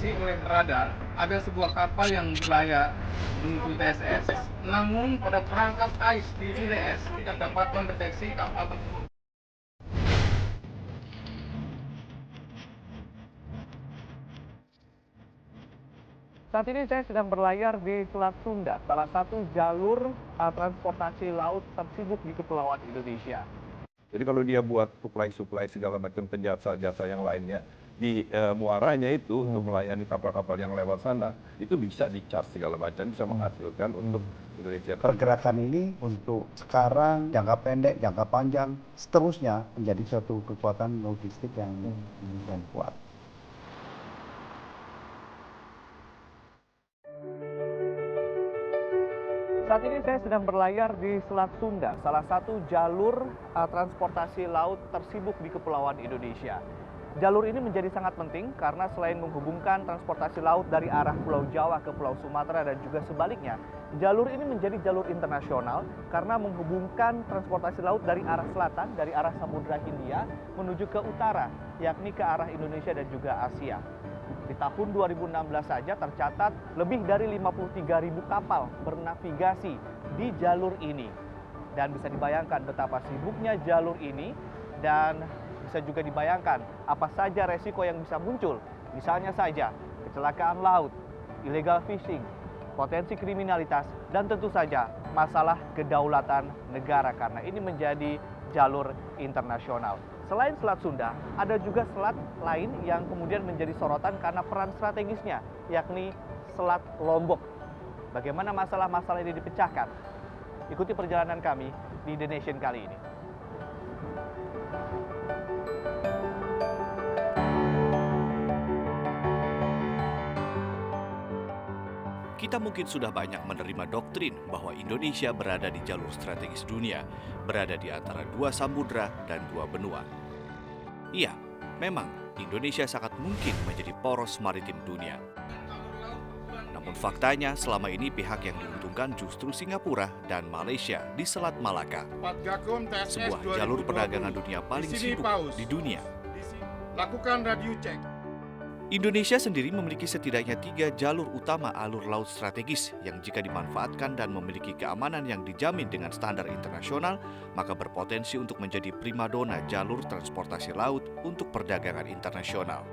terdeteksi oleh radar ada sebuah kapal yang berlayar menuju TSS. Namun pada perangkat AIS di TSS tidak dapat mendeteksi kapal tersebut. Saat ini saya sedang berlayar di Selat Sunda, salah satu jalur transportasi laut tersibuk di Kepulauan Indonesia. Jadi kalau dia buat supply segala macam jasa yang lainnya di muaranya itu untuk melayani kapal-kapal yang lewat sana, itu bisa di-charge segala macam, bisa menghasilkan untuk Indonesia. Pergerakan ini untuk sekarang, jangka pendek, jangka panjang, seterusnya menjadi suatu kekuatan logistik yang kuat. Saat ini saya sedang berlayar di Selat Sunda, salah satu jalur transportasi laut tersibuk di Kepulauan Indonesia. Jalur ini menjadi sangat penting karena selain menghubungkan transportasi laut dari arah Pulau Jawa ke Pulau Sumatera dan juga sebaliknya, jalur ini menjadi jalur internasional karena menghubungkan transportasi laut dari arah selatan, dari arah Samudra Hindia menuju ke utara, yakni ke arah Indonesia dan juga Asia. Di tahun 2016 saja tercatat lebih dari 53.000 kapal bernavigasi di jalur ini. Dan bisa dibayangkan betapa sibuknya jalur ini dan bisa juga dibayangkan apa saja resiko yang bisa muncul. Misalnya saja kecelakaan laut, illegal fishing, potensi kriminalitas, dan tentu saja masalah kedaulatan negara karena ini menjadi jalur internasional. Selain Selat Sunda, ada juga selat lain yang kemudian menjadi sorotan karena peran strategisnya, yakni Selat Lombok. Bagaimana masalah-masalah ini dipecahkan? Ikuti perjalanan kami di The Nation kali ini. Kita mungkin sudah banyak menerima doktrin bahwa Indonesia berada di jalur strategis dunia, berada di antara dua samudra dan dua benua. Iya, memang Indonesia sangat mungkin menjadi poros maritim dunia. Namun faktanya selama ini pihak yang diuntungkan justru Singapura dan Malaysia di Selat Malaka, sebuah jalur perdagangan dunia paling sibuk di dunia. Lakukan radio cek. Indonesia sendiri memiliki setidaknya 3 jalur utama alur laut strategis yang jika dimanfaatkan dan memiliki keamanan yang dijamin dengan standar internasional, maka berpotensi untuk menjadi primadona jalur transportasi laut untuk perdagangan internasional.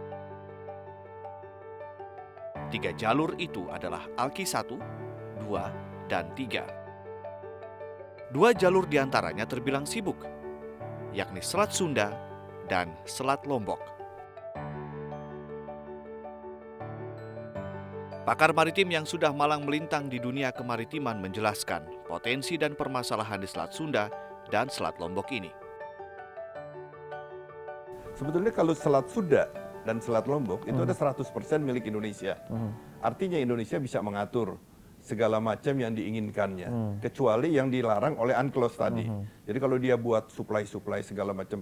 3 jalur itu adalah Alki 1, 2, dan 3. 2 jalur diantaranya terbilang sibuk, yakni Selat Sunda dan Selat Lombok. Pakar maritim yang sudah malang melintang di dunia kemaritiman menjelaskan potensi dan permasalahan di Selat Sunda dan Selat Lombok ini. Sebetulnya kalau Selat Sunda dan Selat Lombok itu ada 100% milik Indonesia. Artinya Indonesia bisa mengatur segala macam yang diinginkannya, kecuali yang dilarang oleh UNCLOS tadi. Jadi kalau dia buat supply segala macam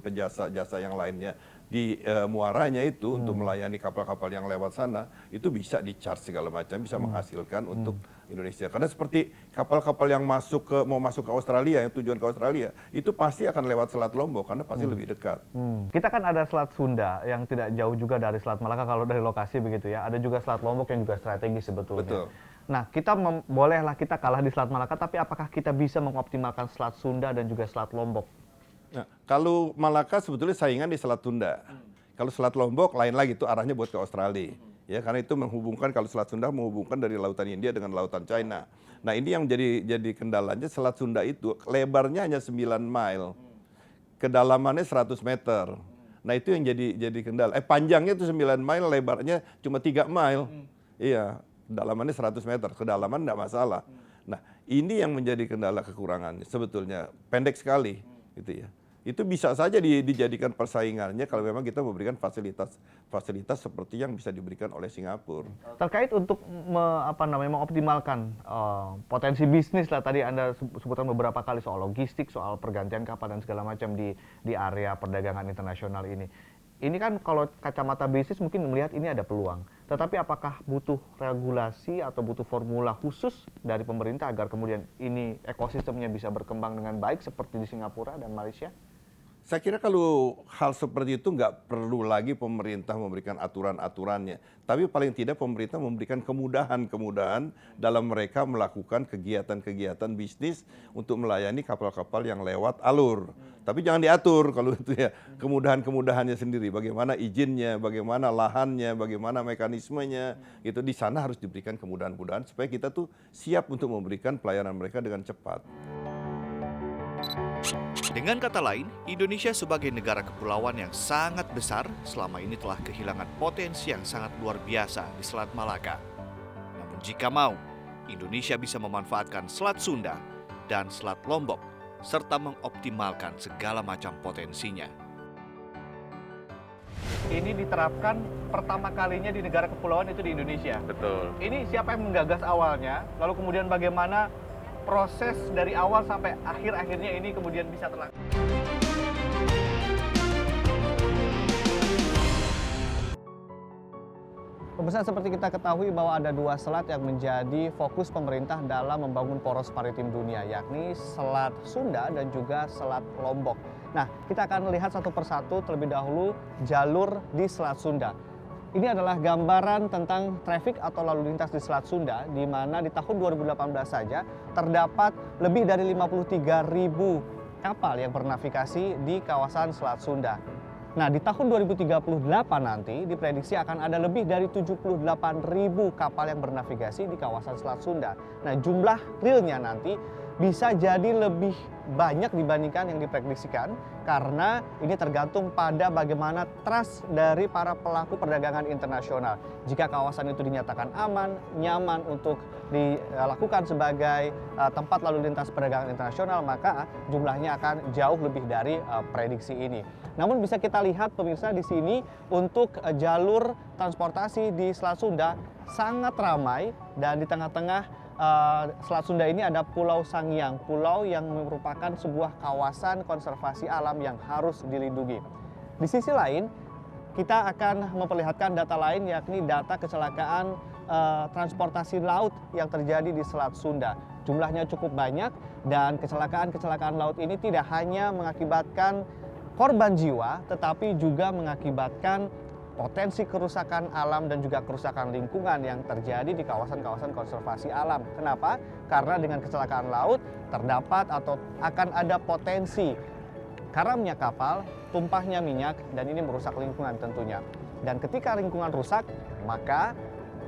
jasa yang lainnya di muaranya itu untuk melayani kapal-kapal yang lewat sana, itu bisa di-charge segala macam, bisa menghasilkan untuk Indonesia. Karena seperti kapal-kapal yang mau masuk ke Australia, yang tujuan ke Australia, itu pasti akan lewat Selat Lombok karena pasti lebih dekat. Kita kan ada Selat Sunda yang tidak jauh juga dari Selat Malaka kalau dari lokasi begitu ya. Ada juga Selat Lombok yang juga strategis sebetulnya. Betul. Nah, bolehlah kita kalah di Selat Malaka, tapi apakah kita bisa mengoptimalkan Selat Sunda dan juga Selat Lombok? Nah, kalau Malaka sebetulnya saingan di Selat Sunda. Kalau Selat Lombok lain lagi, itu arahnya buat ke Australia. Ya, karena itu menghubungkan, kalau Selat Sunda menghubungkan dari lautan India dengan lautan China. Nah, ini yang jadi kendalanya, Selat Sunda itu lebarnya hanya 9 mile. Kedalamannya 100 meter. Nah, itu yang jadi kendala. Panjangnya itu 9 mile, lebarnya cuma 3 mile. Iya, kedalamannya 100 meter, kedalaman tidak masalah. Nah, ini yang menjadi kendala kekurangannya sebetulnya, pendek sekali gitu ya. Itu bisa saja dijadikan persaingannya kalau memang kita memberikan fasilitas seperti yang bisa diberikan oleh Singapura. Terkait untuk mengoptimalkan potensi bisnis lah, tadi Anda sebutkan beberapa kali soal logistik, soal pergantian kapal dan segala macam di area perdagangan internasional ini. Ini kan kalau kacamata bisnis mungkin melihat ini ada peluang. Tetapi apakah butuh regulasi atau butuh formula khusus dari pemerintah agar kemudian ini ekosistemnya bisa berkembang dengan baik seperti di Singapura dan Malaysia? Saya kira kalau hal seperti itu nggak perlu lagi pemerintah memberikan aturan-aturannya. Tapi paling tidak pemerintah memberikan kemudahan-kemudahan dalam mereka melakukan kegiatan-kegiatan bisnis untuk melayani kapal-kapal yang lewat alur. Tapi jangan diatur kalau itu ya, kemudahan-kemudahannya sendiri. Bagaimana izinnya, bagaimana lahannya, bagaimana mekanismenya. Itu di sana harus diberikan kemudahan-kemudahan supaya kita tuh siap untuk memberikan pelayanan mereka dengan cepat. Dengan kata lain, Indonesia sebagai negara kepulauan yang sangat besar selama ini telah kehilangan potensi yang sangat luar biasa di Selat Malaka. Namun jika mau, Indonesia bisa memanfaatkan Selat Sunda dan Selat Lombok serta mengoptimalkan segala macam potensinya. Ini diterapkan pertama kalinya di negara kepulauan itu di Indonesia. Betul. Ini siapa yang menggagas awalnya, lalu kemudian bagaimana proses dari awal sampai akhir-akhirnya ini kemudian bisa terlaksana. Pemirsa, seperti kita ketahui bahwa ada dua selat yang menjadi fokus pemerintah dalam membangun poros maritim dunia, yakni Selat Sunda dan juga Selat Lombok. Nah, kita akan lihat satu persatu terlebih dahulu jalur di Selat Sunda. Ini adalah gambaran tentang traffic atau lalu lintas di Selat Sunda, di mana di tahun 2018 saja terdapat lebih dari 53.000 kapal yang bernavigasi di kawasan Selat Sunda. Nah, di tahun 2038 nanti diprediksi akan ada lebih dari 78.000 kapal yang bernavigasi di kawasan Selat Sunda. Nah, jumlah realnya nanti bisa jadi lebih banyak dibandingkan yang diprediksikan karena ini tergantung pada bagaimana trust dari para pelaku perdagangan internasional. Jika kawasan itu dinyatakan aman, nyaman untuk dilakukan sebagai tempat lalu lintas perdagangan internasional, maka jumlahnya akan jauh lebih dari prediksi ini. Namun bisa kita lihat pemirsa di sini untuk jalur transportasi di Selat Sunda sangat ramai dan di tengah-tengah Selat Sunda ini ada Pulau Sangiang, pulau yang merupakan sebuah kawasan konservasi alam yang harus dilindungi. Di sisi lain, kita akan memperlihatkan data lain yakni data kecelakaan transportasi laut yang terjadi di Selat Sunda. Jumlahnya cukup banyak dan kecelakaan-kecelakaan laut ini tidak hanya mengakibatkan korban jiwa, tetapi juga mengakibatkan potensi kerusakan alam dan juga kerusakan lingkungan yang terjadi di kawasan-kawasan konservasi alam. Kenapa? Karena dengan kecelakaan laut terdapat atau akan ada potensi karamnya kapal, tumpahnya minyak, dan ini merusak lingkungan tentunya. Dan ketika lingkungan rusak, maka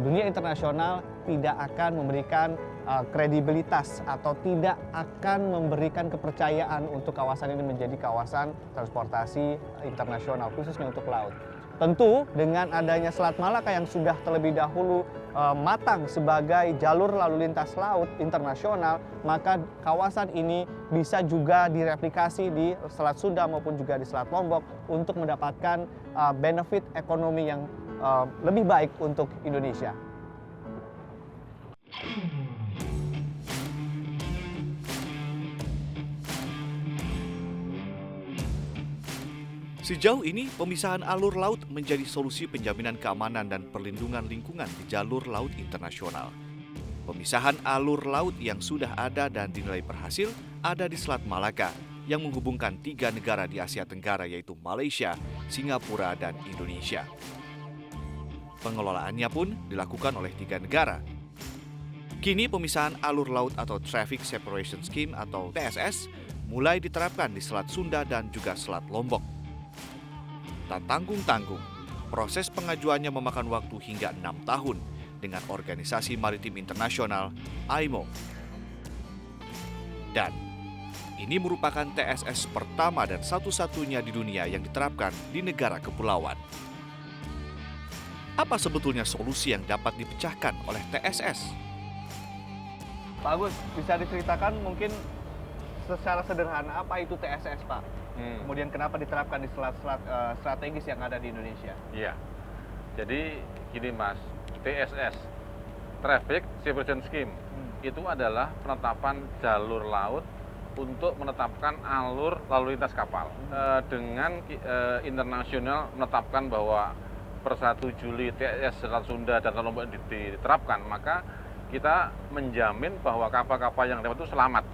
dunia internasional tidak akan memberikan kredibilitas atau tidak akan memberikan kepercayaan untuk kawasan ini menjadi kawasan transportasi internasional, khususnya untuk laut. Tentu dengan adanya Selat Malaka yang sudah terlebih dahulu matang sebagai jalur lalu lintas laut internasional, maka kawasan ini bisa juga direplikasi di Selat Sunda maupun juga di Selat Lombok untuk mendapatkan benefit ekonomi yang lebih baik untuk Indonesia. Sejauh ini, pemisahan alur laut menjadi solusi penjaminan keamanan dan perlindungan lingkungan di jalur laut internasional. Pemisahan alur laut yang sudah ada dan dinilai berhasil ada di Selat Malaka yang menghubungkan 3 negara di Asia Tenggara yaitu Malaysia, Singapura, dan Indonesia. Pengelolaannya pun dilakukan oleh 3 negara. Kini pemisahan alur laut atau Traffic Separation Scheme atau TSS mulai diterapkan di Selat Sunda dan juga Selat Lombok. Tak tanggung-tanggung, proses pengajuannya memakan waktu hingga 6 tahun dengan Organisasi Maritim Internasional IMO. Dan ini merupakan TSS pertama dan satu-satunya di dunia yang diterapkan di negara kepulauan. Apa sebetulnya solusi yang dapat dipecahkan oleh TSS? Pak Agus, bisa diceritakan mungkin secara sederhana apa itu TSS, Pak? Kemudian kenapa diterapkan di selat-selat strategis yang ada di Indonesia? Iya. Jadi gini Mas, TSS, Traffic Separation Scheme, itu adalah penetapan jalur laut untuk menetapkan alur lalu lintas kapal. Dengan internasional menetapkan bahwa per 1 Juli TSS Selat Sunda dan Lombok diterapkan, maka kita menjamin bahwa kapal-kapal yang lewat itu selamat.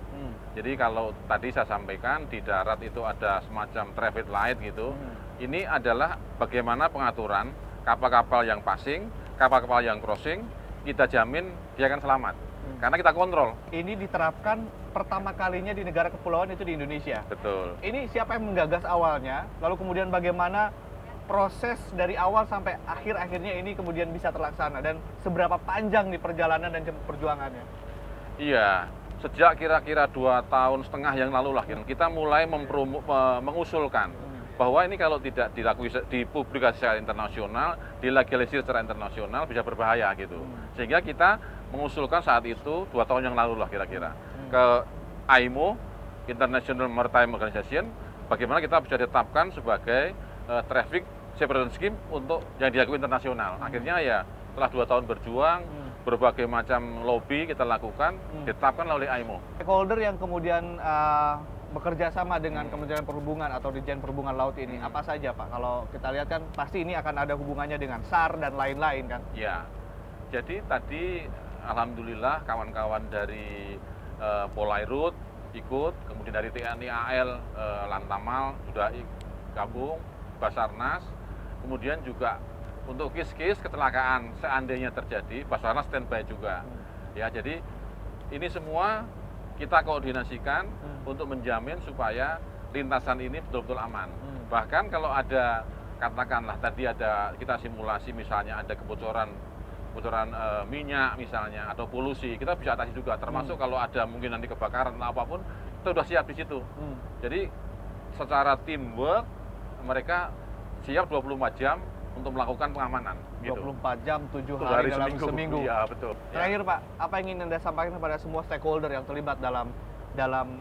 Jadi kalau tadi saya sampaikan di darat itu ada semacam traffic light gitu. Ini adalah bagaimana pengaturan kapal-kapal yang passing, kapal-kapal yang crossing, kita jamin dia akan selamat. Karena kita kontrol. Ini diterapkan pertama kalinya di negara kepulauan itu di Indonesia. Betul. Ini siapa yang menggagas awalnya, lalu kemudian bagaimana proses dari awal sampai akhirnya ini kemudian bisa terlaksana, dan seberapa panjang nih perjalanan dan perjuangannya? Iya, sejak kira-kira 2,5 tahun yang lalu lah kita mulai mengusulkan bahwa ini kalau tidak dipublikasi secara internasional, dilegalisir secara internasional bisa berbahaya gitu. Sehingga kita mengusulkan saat itu 2 tahun yang lalu lah kira-kira ke IMO, International Maritime Organization, bagaimana kita bisa ditetapkan sebagai traffic separation scheme untuk yang diakui internasional. Akhirnya ya setelah 2 tahun berjuang, berbagai macam lobby kita lakukan, ditetapkan oleh IMO. Stakeholder yang kemudian bekerja sama dengan Kementerian Perhubungan atau Ditjen Perhubungan Laut ini apa saja Pak? Kalau kita lihat kan pasti ini akan ada hubungannya dengan SAR dan lain-lain kan? Ya, jadi tadi alhamdulillah kawan-kawan dari Polairut ikut, kemudian dari TNI AL Lantamal sudah gabung, Basarnas, kemudian juga untuk kis-kis kecelakaan seandainya terjadi, Basarnas standby juga. Ya, jadi ini semua kita koordinasikan untuk menjamin supaya lintasan ini betul-betul aman. Bahkan kalau ada, katakanlah tadi ada kita simulasi misalnya ada kebocoran minyak misalnya atau polusi, kita bisa atasi juga. Termasuk kalau ada mungkin nanti kebakaran atau apapun, kita sudah siap di situ. Jadi secara teamwork mereka siap 24 jam untuk melakukan pengamanan. 24 jam, 7 hari dalam seminggu. Iya, betul. Terakhir Pak, apa yang ingin Anda sampaikan kepada semua stakeholder yang terlibat dalam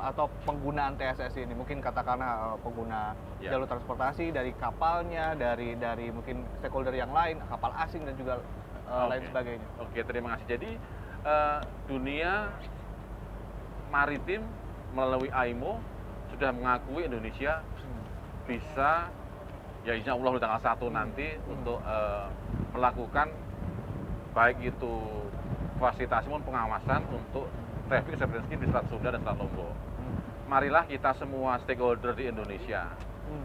atau penggunaan TSS ini? Mungkin katakanlah pengguna jalur transportasi, dari kapalnya, dari mungkin stakeholder yang lain, kapal asing dan juga lain sebagainya. Oke, terima kasih. Jadi dunia maritim melalui IMO sudah mengakui Indonesia bisa, ya insya Allah di tanggal 1 nanti untuk melakukan baik itu fasilitasi maupun pengawasan untuk traffic separation scheme di Selat Sunda dan Selat Lombok. Marilah kita semua stakeholder di Indonesia,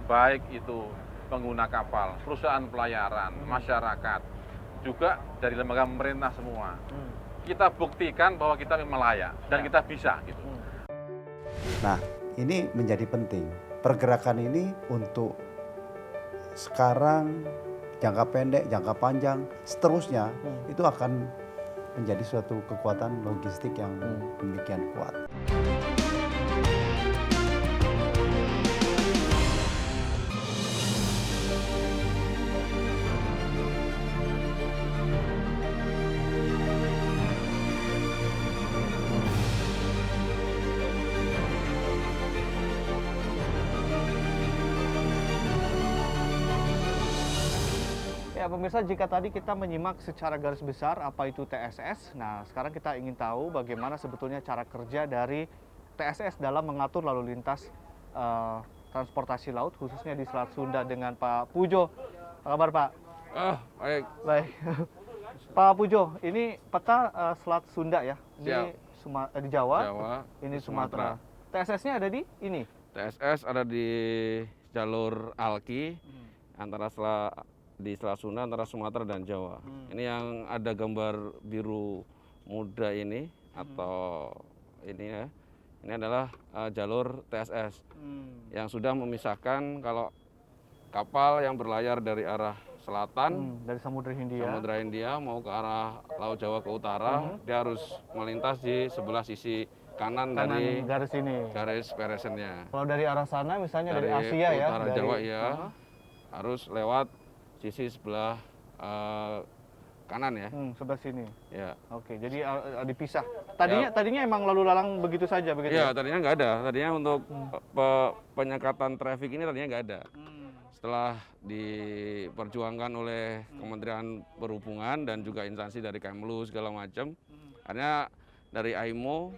baik itu pengguna kapal, perusahaan pelayaran, masyarakat, juga dari lembaga pemerintah semua. Kita buktikan bahwa kita memang layak dan kita bisa gitu. Nah, ini menjadi penting. Pergerakan ini untuk sekarang, jangka pendek, jangka panjang, seterusnya itu akan menjadi suatu kekuatan logistik yang demikian kuat. Ya pemirsa, jika tadi kita menyimak secara garis besar apa itu TSS, nah sekarang kita ingin tahu bagaimana sebetulnya cara kerja dari TSS dalam mengatur lalu lintas transportasi laut, khususnya di Selat Sunda dengan Pak Pujo. Apa kabar Pak? Baik. Baik. Pak Pujo, ini peta Selat Sunda ya? Ini di Jawa, ini Sumatera. TSS-nya ada di ini? TSS ada di jalur Alki, antara di Selat Sunda, antara Sumatera dan Jawa. Ini yang ada gambar biru muda ini, atau ini ya, ini adalah jalur TSS yang sudah memisahkan kalau kapal yang berlayar dari arah selatan, dari Samudra Hindia mau ke arah Laut Jawa ke utara, dia harus melintas di sebelah sisi kanan dari garis peresennya. Kalau dari arah sana, misalnya dari Asia ya, utara Jawa ya, harus lewat sisi sebelah kanan ya. Sebelah sini. Ya. Oke, jadi dipisah. Tadinya emang lalu lalang begitu saja begitu? Iya, tadinya nggak ada. Tadinya untuk penyekatan traffic ini tadinya nggak ada. Setelah diperjuangkan oleh Kementerian Perhubungan dan juga instansi dari Kemlu segala macam, akhirnya dari IMO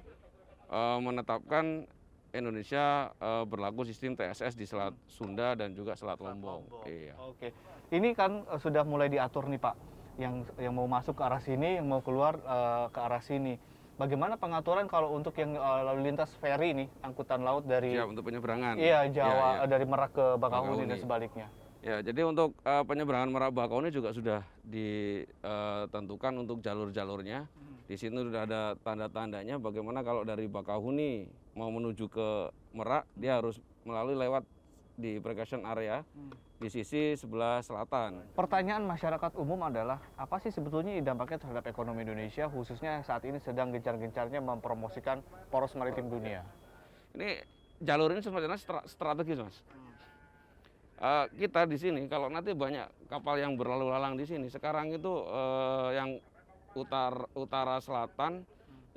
menetapkan Indonesia berlaku sistem TSS di Selat Sunda dan juga Selat Lombok. Iya. Oke. Ini kan sudah mulai diatur nih Pak, yang mau masuk ke arah sini, yang mau keluar ke arah sini. Bagaimana pengaturan kalau untuk yang lalu lintas feri nih, angkutan laut dari Siap untuk penyeberangan. iya Jawa Iya. dari Merak ke Bakahuni dan Bakahuni. sebaliknya. Ya, jadi untuk penyeberangan Merak Bakahuni juga sudah ditentukan untuk jalur-jalurnya. Di sini sudah ada tanda-tandanya bagaimana kalau dari Bakahuni mau menuju ke Merak, dia harus melalui lewat di precaution area di sisi sebelah selatan. Pertanyaan masyarakat umum adalah apa sih sebetulnya dampaknya terhadap ekonomi Indonesia, khususnya saat ini sedang gencar-gencarnya mempromosikan poros maritim dunia. Ini jalur ini sebenarnya strategis, Mas. Kita di sini kalau nanti banyak kapal yang berlalu lalang di sini, sekarang itu yang utara selatan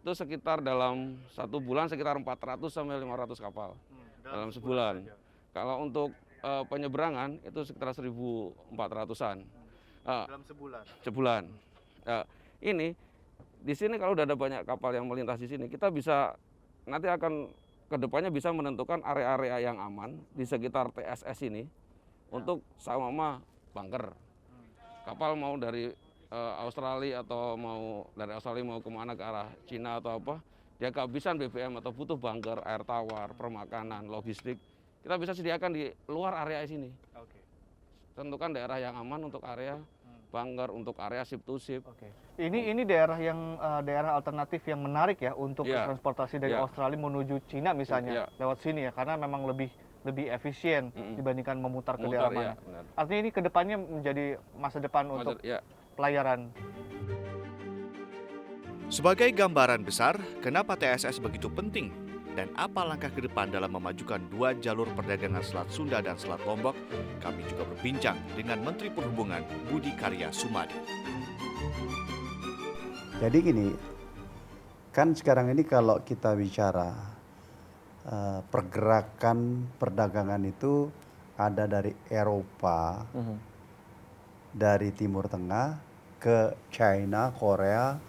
itu sekitar dalam 1 bulan sekitar 400 sampai 500 kapal dalam sebulan. Kalau untuk penyeberangan itu sekitar 1.400-an Dalam sebulan. sebulan. Ini di sini kalau udah ada banyak kapal yang melintas di sini, kita bisa nanti akan kedepannya bisa menentukan area-area yang aman di sekitar TSS ini untuk sama-sama bunker. Kapal mau dari Australia atau mau dari Australia mau kemana ke arah Cina atau apa, dia kehabisan BBM atau butuh bunker, air tawar, permakanan, logistik, kita bisa sediakan di luar area sini. Oke. Tentukan daerah yang aman untuk area bunker, untuk area ship to ship. Oke. Ini daerah yang daerah alternatif yang menarik ya untuk Iya. transportasi dari Iya. Australia menuju Cina misalnya Iya. lewat sini ya, karena memang lebih efisien dibandingkan memutar ke Mutar, daerah mana. ya, benar. Artinya ini kedepannya menjadi masa depan untuk Ya. pelayaran. Sebagai gambaran besar, kenapa TSS begitu penting dan apa langkah ke depan dalam memajukan 2 jalur perdagangan Selat Sunda dan Selat Lombok, kami juga berbincang dengan Menteri Perhubungan Budi Karya Sumadi. Jadi gini, kan sekarang ini kalau kita bicara pergerakan perdagangan itu ada dari Eropa, dari Timur Tengah ke China, Korea,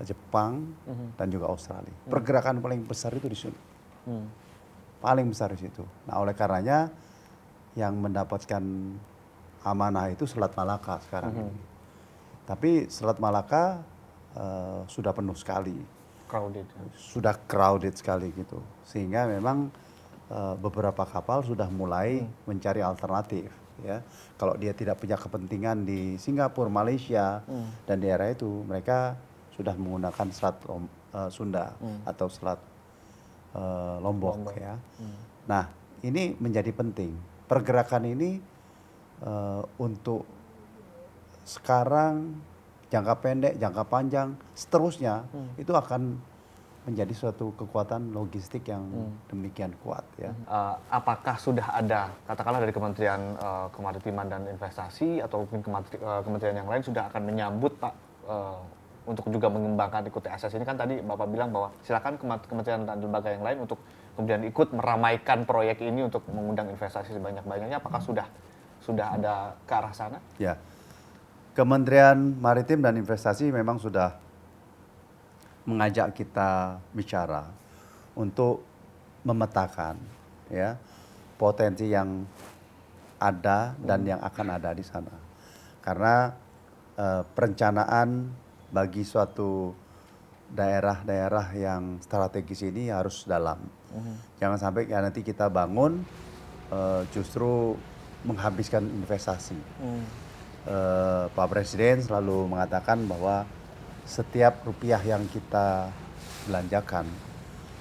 Jepang, dan juga Australia. Pergerakan paling besar itu di sini. Paling besar di situ. Nah, oleh karenanya yang mendapatkan amanah itu Selat Malaka sekarang ini. Tapi Selat Malaka sudah penuh sekali. Crowded. Sudah crowded sekali gitu. Sehingga memang beberapa kapal sudah mulai mencari alternatif. Ya, kalau dia tidak punya kepentingan di Singapura, Malaysia, dan daerah itu, mereka sudah menggunakan Selat Sunda atau Selat Lombok. Ya. Nah, ini menjadi penting. Pergerakan ini untuk sekarang, jangka pendek, jangka panjang, seterusnya itu akan menjadi suatu kekuatan logistik yang demikian kuat. Ya. Apakah sudah ada, katakanlah dari Kementerian Kemaritiman dan Investasi atau mungkin kementerian yang lain sudah akan menyambut Pak untuk juga mengembangkan ikut TSS ini? Kan tadi Bapak bilang bahwa silakan kementerian dan lembaga yang lain untuk kemudian ikut meramaikan proyek ini untuk mengundang investasi sebanyak-banyaknya. Apakah sudah ada ke arah sana? Ya, Kementerian Maritim dan Investasi memang sudah mengajak kita bicara untuk memetakan ya potensi yang ada dan yang akan ada di sana. Karena perencanaan bagi suatu daerah-daerah yang strategis ini harus dalam. Jangan sampai nanti kita bangun justru menghabiskan investasi. Pak Presiden selalu mengatakan bahwa setiap rupiah yang kita belanjakan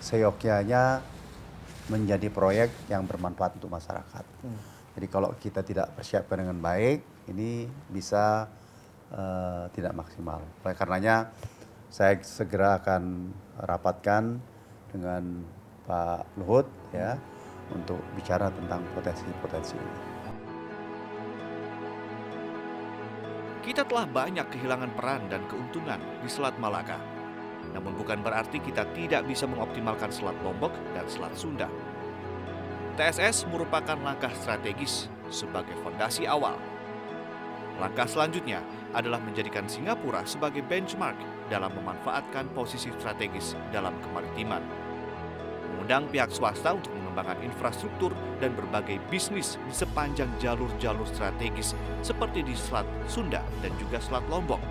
seyogyanya menjadi proyek yang bermanfaat untuk masyarakat. Jadi kalau kita tidak persiapkan dengan baik, ini bisa tidak maksimal. Oleh karenanya saya segera akan rapatkan dengan Pak Luhut ya untuk bicara tentang potensi-potensi ini. Kita telah banyak kehilangan peran dan keuntungan di Selat Malaka. Namun bukan berarti kita tidak bisa mengoptimalkan Selat Lombok dan Selat Sunda. TSS merupakan langkah strategis sebagai fondasi awal. Langkah selanjutnya adalah menjadikan Singapura sebagai benchmark dalam memanfaatkan posisi strategis dalam kemaritiman. Mengundang pihak swasta untuk mengembangkan infrastruktur dan berbagai bisnis di sepanjang jalur-jalur strategis seperti di Selat Sunda dan juga Selat Lombok.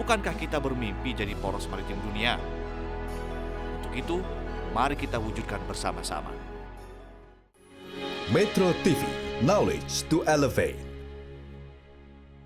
Bukankah kita bermimpi jadi poros maritim dunia? Untuk itu, mari kita wujudkan bersama-sama. Metro TV, knowledge to elevate.